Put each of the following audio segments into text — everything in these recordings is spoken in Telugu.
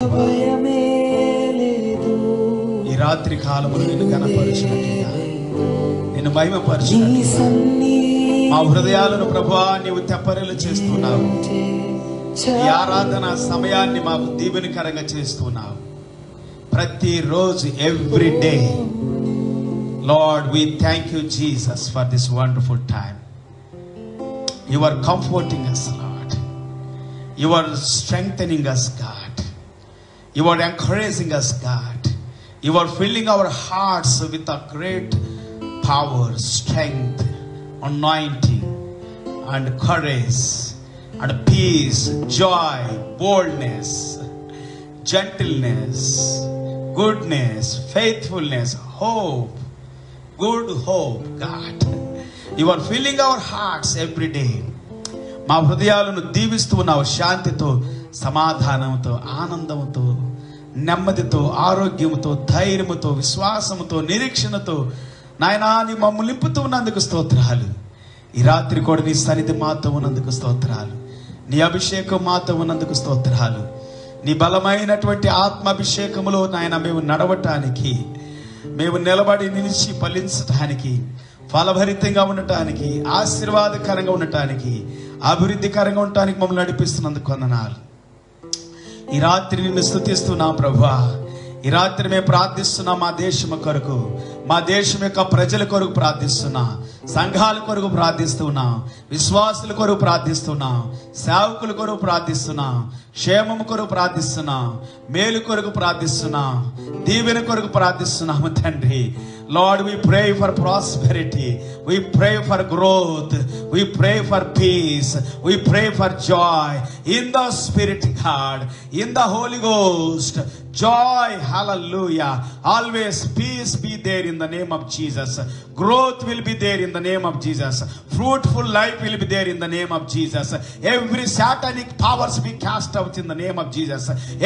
ఈ రాత్రి కాలములో నిన్ను ఘనపరచునట్లుగా, నిన్ను మహిమపరచునట్లుగా మా హృదయాలను ప్రభువా నీవు తెప్పరిల్లు చేస్తున్నావు. ఈ ఆరాధన సమయాన్ని మాకు దీవెనకరంగా చేస్తున్నావు. ప్రతిరోజు every day Lord, we thank you, Jesus, for this wonderful time. You are comforting us, Lord. You are strengthening us, God. You are encouraging us, God. You are filling our hearts with a great power, strength, anointing, and courage, and peace, joy, boldness, gentleness, goodness, faithfulness, hope. Good hope, God. You are filling our hearts every day. మా హృదయాలను దీవిస్తూ ఉన్నావు. శాంతితో, సమాధానంతో, ఆనందంతో, నెమ్మదితో, ఆరోగ్యంతో, ధైర్యంతో, విశ్వాసంతో, నిరీక్షణతో నాయనా నీ మమ్మల్ని నింపుతూ ఉన్నందుకు స్తోత్రాలు. ఈ రాత్రి కూడా నీ సన్నిధి మాతో ఉన్నందుకు స్తోత్రాలు. నీ అభిషేకం మాతో ఉన్నందుకు స్తోత్రాలు. నీ బలమైనటువంటి ఆత్మాభిషేకములో నాయన మేము నడవటానికి, మేము నిలబడి నిలిచి ఫలించటానికి, ఫలభరితంగా ఉండటానికి, ఆశీర్వాదకరంగా ఉండటానికి, అభివృద్ధికరంగా ఉండటానికి మమ్మల్ని నడిపిస్తున్నందుకు వందనాలు. ఈ రాత్రి నిన్ను స్తుతిస్తున్నాం ప్రభువా. ఈ రాత్రి మేము ప్రార్థిస్తున్నాం మా దేశం కొరకు, మా దేశం యొక్క ప్రజల కొరకు ప్రార్థిస్తున్నాం, సంఘాల కొరకు ప్రార్థిస్తున్నాం, విశ్వాసుల కొరకు ప్రార్థిస్తున్నాం, సేవకుల కొరకు ప్రార్థిస్తున్నాం, క్షేమం కొరకు ప్రార్థిస్తున్నాం, మేలు కొరకు ప్రార్థిస్తున్నాం, దీవెన కొరకు ప్రార్థిస్తున్నాము తండ్రి. Lord, we pray for prosperity, we pray for growth, we pray for peace, we pray for joy in the Spirit, God, in the Holy Ghost. Joy, hallelujah. Always peace be there in the name of Jesus. Growth will be there in the name of Jesus. Fruitful life will be there in the name of Jesus. Every satanic powers be cast out in the name of Jesus.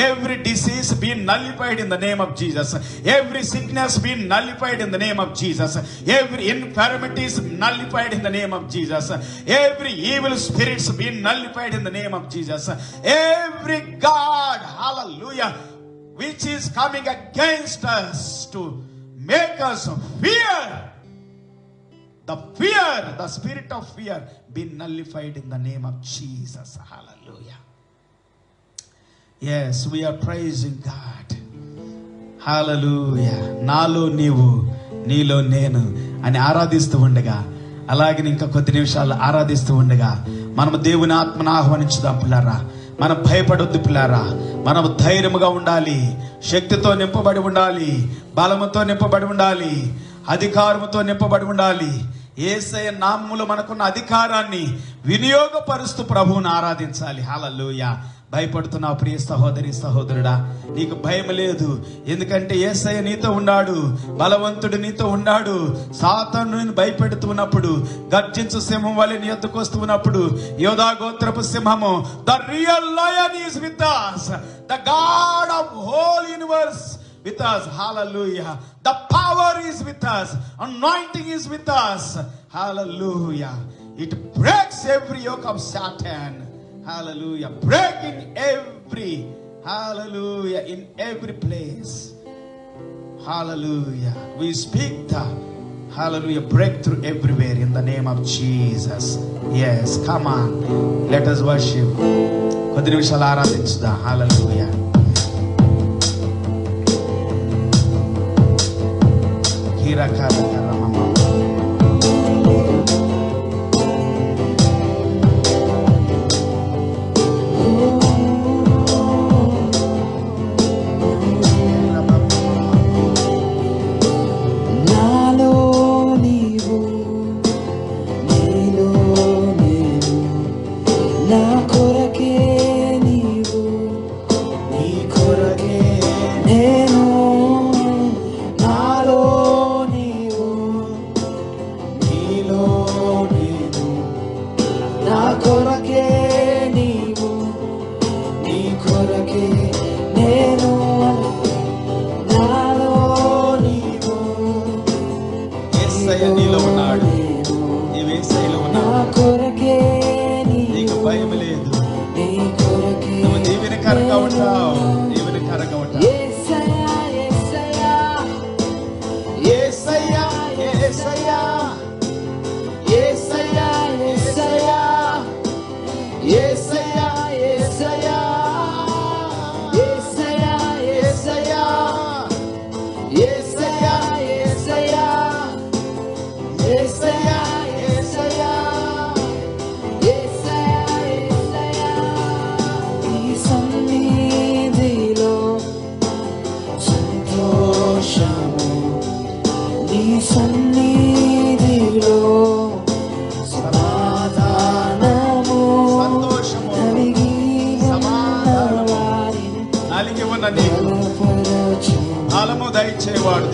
Every disease be nullified in the name of Jesus. Every sickness be nullified in the name of Jesus. Every infirmity is nullified in the name of Jesus. Every evil spirits be nullified in the name of Jesus. Every God, hallelujah, which is coming against us to make us fear, the spirit of fear be nullified in the name of Jesus. Hallelujah. Yes, we are praising God. Hallelujah. నాలో నీవు, నీలో నేను అని ఆరాధిస్తూ ఉండగా, అలాగే ఇంకా కొద్ది నిమిషాలు ఆరాధిస్తూ ఉండగా మనము దేవుని ఆత్మను ఆహ్వానించుదాం పిల్లారా. మనం భయపడొద్దు పిల్లారా. మనం ధైర్యముగా ఉండాలి, శక్తితో నింపబడి ఉండాలి, బలముతో నింపబడి ఉండాలి, అధికారముతో నింపబడి ఉండాలి. యేసయ్య నామములో మనకున్న అధికారాన్ని వినియోగపరుస్తూ ప్రభువుని ఆరాధించాలి. హల్లెలూయా. భయపడుతున్నావు ప్రియ సహోదరి సహోదరుడా, నీకు భయం లేదు. ఎందుకంటే యేసయ్య నీతో ఉన్నాడు, బలవంతుడు నీతో ఉన్నాడు. సాతాను నిన్ను భయపెడుతున్నప్పుడు, గర్జించు సింహం వలె నీ యొద్దకు వస్తున్నప్పుడు, యోధా గోత్రపు సింహము, the real lion is with us, the God of whole universe with us. Hallelujah. The power is with us, anointing is with us. Hallelujah. It breaks every yoke of Satan. Hallelujah. Breaking every, hallelujah, in every place. Hallelujah. We speak the, hallelujah, breakthrough everywhere in the name of Jesus. Yes, come on. Let us worship. కొద్ది నిమిషాలు ఆరాధించుదా. Hallelujah. భయం లేదు. నువ్వు దీవెనకరంగా ఉంటావు. ఉన్న నీకు బలము దయచేవాడు.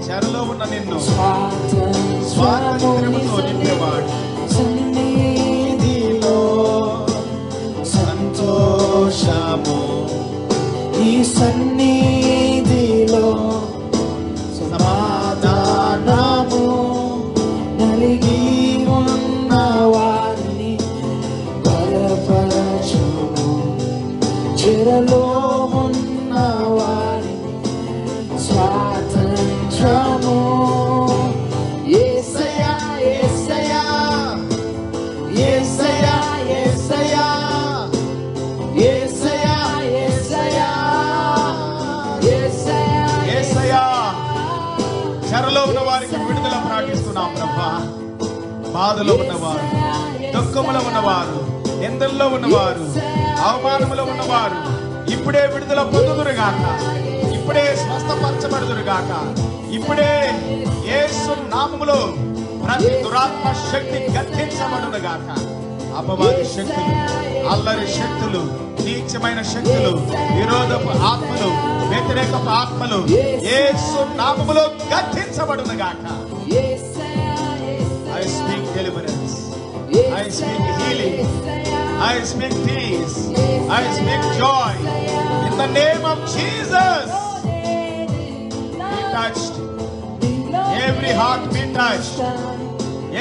చెరలో ఉన్న నిన్ను స్వాతంత్ర్యముతో నింపేవాడు. సన్నిధిలో సంతోషము, ఈ సన్నిధిలో సమాధానము, నలిగి ఉన్న వారిని బలపరచుము. చెరలో ఉన్న వారిని స్వాతంత్రము. యేసయ్యా యేసయ్యా యేసయ్యా యేసయ్యా యేసయ్యా యేసయ్యా యేసయ్యా యేసయ్యా. చెరలో ఉన్న వారికి విడుదల ప్రకటిస్తున్నాం ప్రభా. బాధలో ఉన్నవారు, దుఃఖములో ఉన్నవారు, నిందల్లో ఉన్నవారు, అవమానములో ఉన్నవారు ఇప్పుడే విడుదల పొందుదురుగాక, ఇప్పుడే స్వస్థపరచబడుదురుగాక, ఇప్పుడే యేసు నామములో ప్రతి దురాత్మ శక్తి గద్దించబడునుగాక. అపవాది శక్తులు, అల్లరి శక్తులు, నీచమైన శక్తులు, విరోధపు ఆత్మలు, వ్యతిరేకపు ఆత్మలు యేసు నామములో గద్దించబడునుగాక. I speak deliverance, I speak healing, I speak peace, I speak joy in the name of Jesus. Be touched, every heart be touched,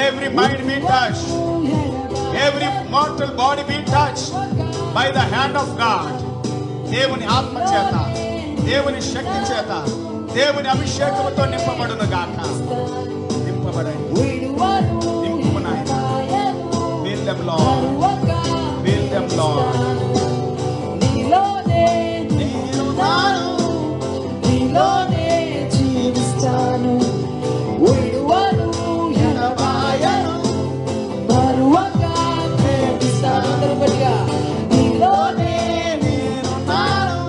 every mind be touched, every mortal body be touched by the hand of God. దేవుని ఆత్మ చేత, దేవుని శక్తి చేత, దేవుని అభిషేకముతో నింపబడును గాక. నింపబడండి, నింపు నాయన. Fill them Lord, fill them Lord. నీలోనే నేనున్నాను, నీలోనే జీవిస్తాను, విడువను ఎడబాయను, బరువుగా ప్రేమిస్తాను. అందరూగా నీలోనే నేనున్నాను,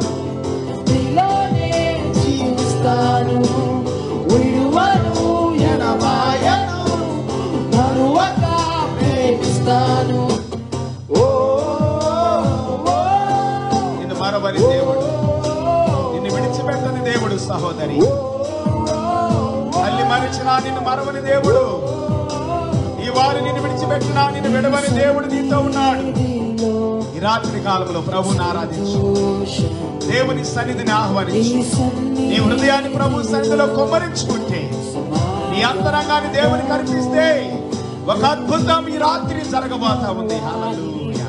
నీలోనే జీవిస్తాను, విడువను ఎడబాయను, బరువుగా ప్రేమిస్తాను. నిన్ను మరవని దేవుడు, నిన్ను విడిచిపెట్టని దేవుడు సహోదరి. తల్లి మరిచినా నిన్ను మరవని దేవుడు, ఈ వారు నిన్ను విడిచిపెట్టినా నిన్ను విడవని దేవుడు నీతో ఉన్నాడు. ఈ రాత్రి కాలంలో ప్రభువుని ఆరాధించు, దేవుని సన్నిధిని ఆహ్వానించు. నీ హృదయాన్ని ప్రభు సన్నిధిలో కుమ్మరించుకుంటే, నీ అంతరంగాన్ని దేవునికి అర్పిస్తే ఒక అద్భుతం ఈ రాత్రి జరగబోతా ఉంది. హల్లెలూయా.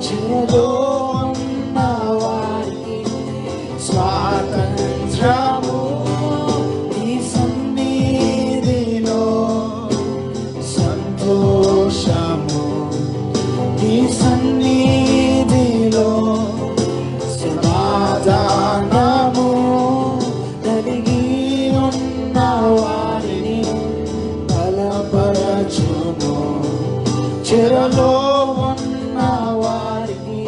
చెరలో ఉన్న వారికి స్వాతంత్రము, ఈ సన్నిధిలో సంతోషము, ఈ సన్నిధిలో సమాధానము, నలిగి ఉన్న వారిని బలపరచుము. చెరలో ఉన్న వారికి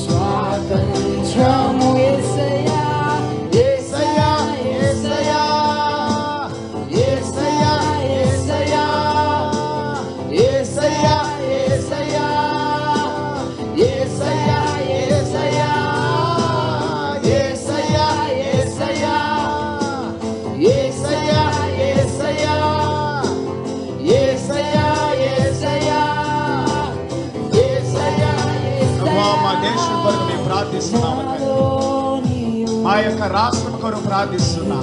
స్వాతంత్రము. యేసయ్యా యేసయ్యా యేసయ్యా యేసయ్యా యేసయ్యా యేసయ్యా యేసయ్యా యేసయ్యా యేసయ్యా యేసయ్యా యేసయ్యా యేసయ్యా యేసయ్యా యేసయ్యా యేసయ్యా యేసయ్యా. మా దేశం కొరకు మేము ప్రార్థిస్తున్నాము, మా యొక్క రాష్ట్రం కొరకు ప్రార్థిస్తున్నా,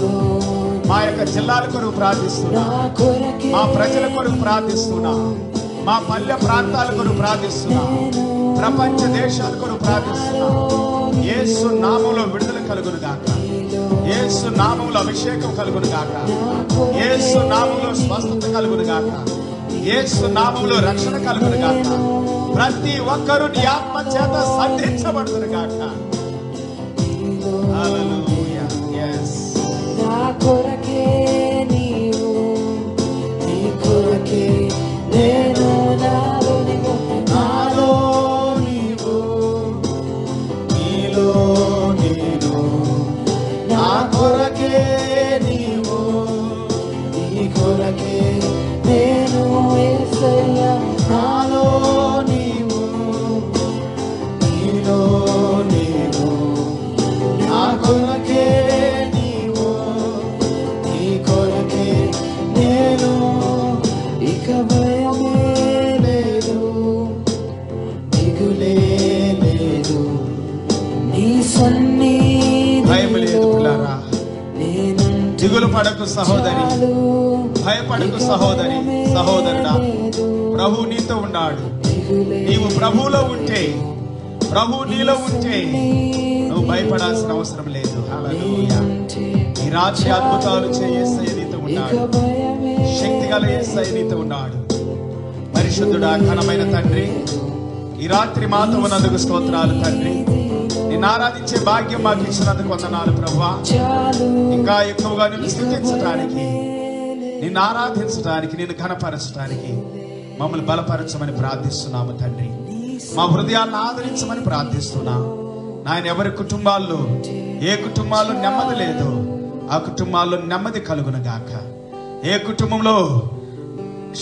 మా యొక్క జిల్లాల కొరకు ప్రార్థిస్తున్నా, మా ప్రజల కొరకు ప్రార్థిస్తున్నా, మా పల్లె ప్రాంతాల కొరకు ప్రార్థిస్తున్నా, ప్రపంచ దేశాల కొరకు ప్రార్థిస్తున్నా. యేసు నామములో విడుదల కలుగును గాక, యేసు నామములో అభిషేకం కలుగును గాక, యేసు నామములో స్వస్థత కలుగును గాక, యేసు నామములో రక్షణ కలుగును గాక. ప్రతి ఒక్కరు నీ ఆత్మ చేత సంధించబడుదురు గాక. హల్లెలూయా. yes. నా కొరకే నీవు, నీ కొరకే నేను, నాలో నీవు, నాలో నీవు, నీలో నేను. నా కొరకే నీవు, నీ కొరకే నేను. యేసయ్యా నాలో నీ భయపడకు సహోదరి, భయపడకు సహోదరి, సహోదరుడా. ప్రభు నీతో ఉన్నాడు. నీవు ప్రభువులో ఉంటే, ప్రభు నీలో ఉంటే నువ్వు భయపడాల్సిన అవసరం లేదు. హల్లెలూయా. ఈ రాత్రి అద్భుతాలు యేసయ్య నీతో ఉన్నాడు. శక్తిగల యేసయ్య నీతో ఉన్నాడు. పరిశుద్ధుడా, ఘనమైన తండ్రి, ఈ రాత్రి మాతో ఉన్నందుకు స్తోత్రాలు తండ్రి. నిన్ను ఆరాధించే భాగ్యం మాకు ఇచ్చినందుకు వందనాలు ప్రభువా. ఇంకా ఎక్కువగా నిన్ను స్తుతించడానికి, నిన్ను ఆరాధించడానికి, నిన్ను ఘనపరచడానికి మమ్మల్ని బలపరచమని ప్రార్థిస్తున్నాము తండ్రి. మా హృదయాలను ఆదరించమని ప్రార్థిస్తున్నాం నాయన. ఎవరి కుటుంబాల్లో, ఏ కుటుంబాల్లో నెమ్మది లేదు, ఆ కుటుంబాల్లో నెమ్మది కలుగును గాక. ఏ కుటుంబంలో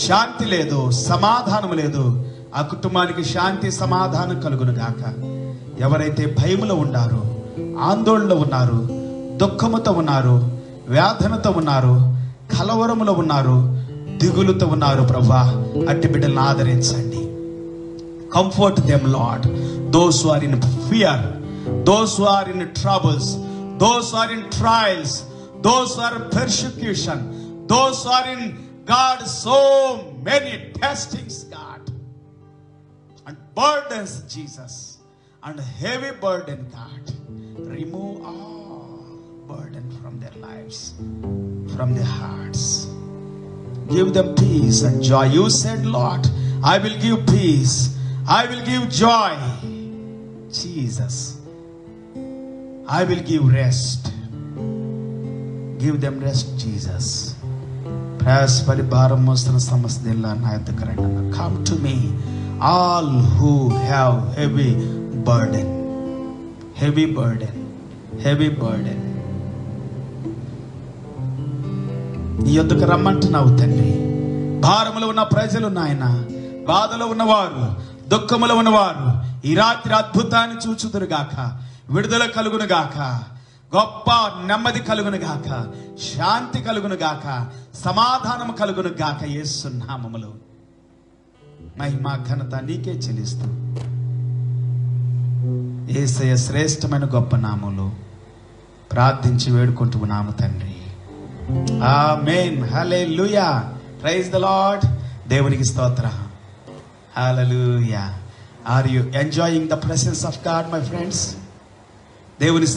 శాంతి లేదు, సమాధానం లేదు, ఆ కుటుంబానికి శాంతి సమాధానం కలుగును గాక. ఎవరైతే భయములో ఉన్నారో, ఆందోళనలో ఉన్నారు, దుఃఖముతో ఉన్నారు, వేదనతో ఉన్నారు, కలవరములో ఉన్నారు, దిగులుతో ఉన్నారు ప్రభువా, అట్టి బిడ్డలను ఆదరించండి. Comfort them, Lord. Those who are in fear, those who are in troubles, those who are in trials, those who are in persecution, those who are in, God, so many testings, God, and burdens, Jesus, and heavy burden, God. Remove all burden from their lives, from their hearts. Give them peace and joy. You said, Lord, I will give peace, I will give joy. Jesus, I will give rest. Give them rest, Jesus. Prayers పరిభారం మోస్తున్న సమస్తల్లా నా యొద్దకు రండి. Come to me, all who have heavy burden, heavy burden, heavy burden. నీ యొద్దకు రమ్మంటున్నావు తండ్రి. భారములో ఉన్న ప్రజలు నాయన, బాధలో ఉన్నవారు, దుఃఖములో ఉన్నవారు ఈ రాత్రి అద్భుతాన్ని చూచుదురుగాక. విడుదల కలుగును గాక, గొప్ప నెమ్మది కలుగును గాక, శాంతి కలుగును గాక, సమాధానము కలుగును గాక. యేసు నామములో మహిమ ఘనత నీకే చెల్లిస్తూ యేసయ్య శ్రేష్టమైన గొప్ప నామములో ప్రార్థించి వేడుకుంటున్నాము తండ్రి. Amen. Hallelujah. Praise the Lord. దేవునికి స్తోత్రం. Hallelujah. Are you enjoying the presence of God, my friends? దేవుని